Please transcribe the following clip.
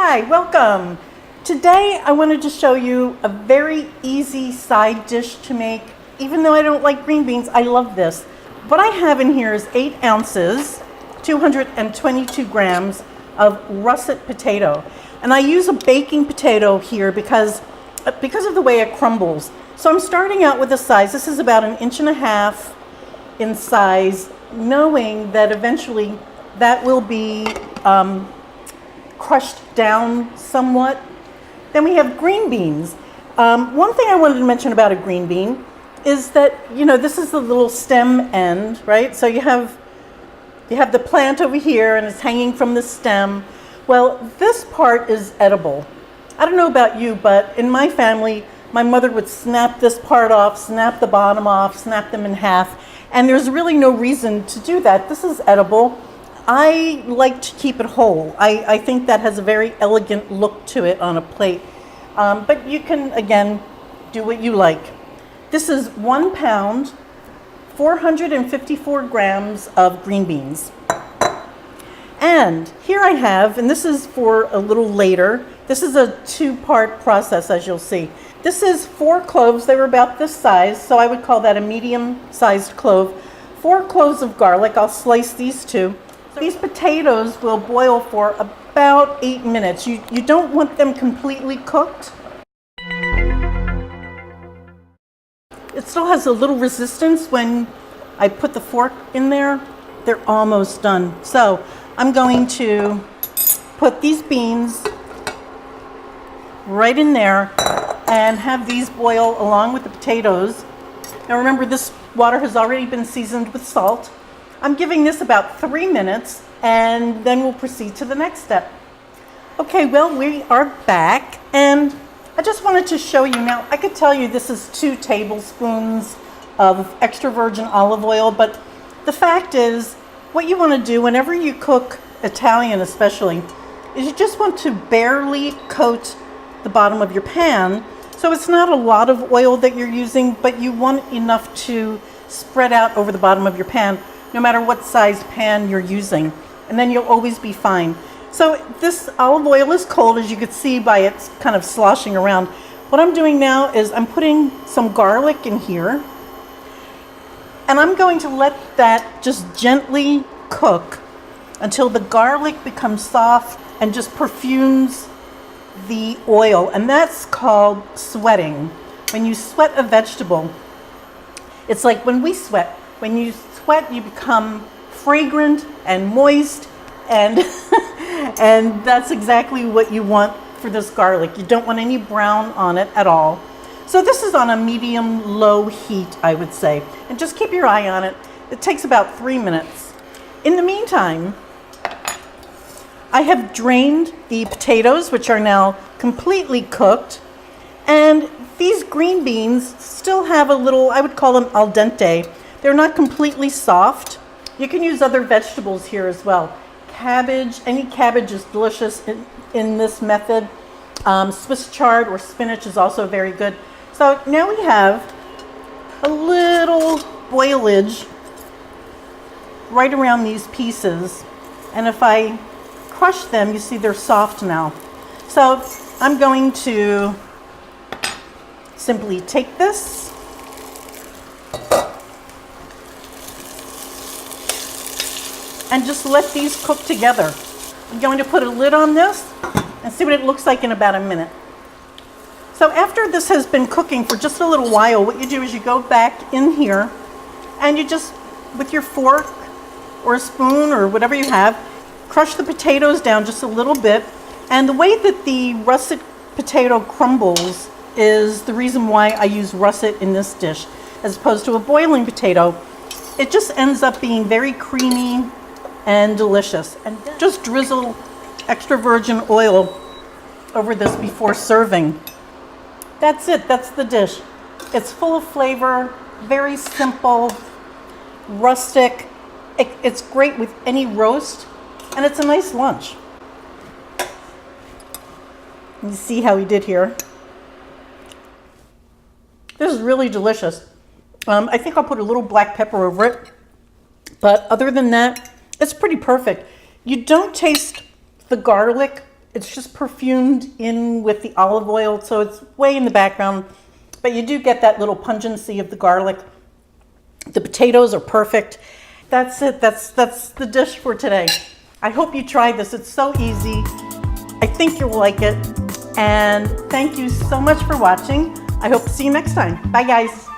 Hi, welcome. Today I wanted to show you a very easy side dish to make. Even though I don't like green beans, I love this. What I have in here is 8 ounces, 222 grams of russet potato. And I use a baking potato here because of the way it crumbles. So I'm starting out with a size, this is about 1.5 inches in size, knowing that eventually that will be crushed down somewhat. Then we have green beans. One thing I wanted to mention about a green bean is that, this is the little stem end, right? So you have the plant over here and it's hanging from the stem. Well, this part is edible. I don't know about you, but in my family, my mother would snap this part off, snap the bottom off, snap them in half, and there's really no reason to do that. This is edible. I like to keep it whole. I think that has a very elegant look to it on a plate. But you can, again, do what you like. This is 1 pound, 454 grams of green beans. And here I have, and this is for a little later, this is a 2-part process, as you'll see. This is 4 cloves. They were about this size, so I would call that a medium-sized clove. 4 cloves of garlic. I'll slice these 2. These potatoes will boil for about 8 minutes. You don't want them completely cooked. It still has a little resistance when I put the fork in there. They're almost done. So I'm going to put these beans right in there and have these boil along with the potatoes. Now remember, this water has already been seasoned with salt. I'm giving this about 3 minutes, and then we'll proceed to the next step. Okay, well, we are back, and I just wanted to show you now. I could tell you this is 2 tablespoons of extra virgin olive oil, but the fact is, what you want to do whenever you cook Italian especially, is you just want to barely coat the bottom of your pan. So it's not a lot of oil that you're using, but you want enough to spread out over the bottom of your pan, no matter what size pan you're using, and then you'll always be fine. So this olive oil is cold, as you could see by it's kind of sloshing around. What I'm doing now is I'm putting some garlic in here, and I'm going to let that just gently cook until the garlic becomes soft and just perfumes the oil, and that's called sweating. When you sweat a vegetable, it's like when we sweat. When you sweat, you become fragrant and moist, and and that's exactly what you want for this garlic. You don't want any brown on it at all. So this is on a medium-low heat, I would say, and just keep your eye on it. It takes about 3 minutes. In the meantime, I have drained the potatoes, which are now completely cooked, and these green beans still have a little, I would call them al dente. They're not completely soft. You can use other vegetables here as well. Cabbage, any cabbage is delicious in this method. Swiss chard or spinach is also very good. So now we have a little boilage right around these pieces, and if I crush them, you see they're soft now. So I'm going to simply take this and just let these cook together. I'm going to put a lid on this and see what it looks like in about a minute. So after this has been cooking for just a little while, what you do is you go back in here and you just, with your fork or a spoon or whatever you have, crush the potatoes down just a little bit. And the way that the russet potato crumbles is the reason why I use russet in this dish as opposed to a boiling potato. It just ends up being very creamy and delicious. And just drizzle extra virgin oil over this before serving. That's it, that's the dish. It's full of flavor, very simple, rustic. It's great with any roast, and it's a nice lunch. You see how he did here. This is really delicious. I think I'll put a little black pepper over it, but other than that, it's pretty perfect. You don't taste the garlic It's just perfumed in with the olive oil, so it's way in the background, but you do get that little pungency of the garlic. The potatoes are perfect. That's it. That's the dish for today. I hope you try this. It's so easy. I think you'll like it. And thank you so much for watching. I hope to see you next time. Bye, guys.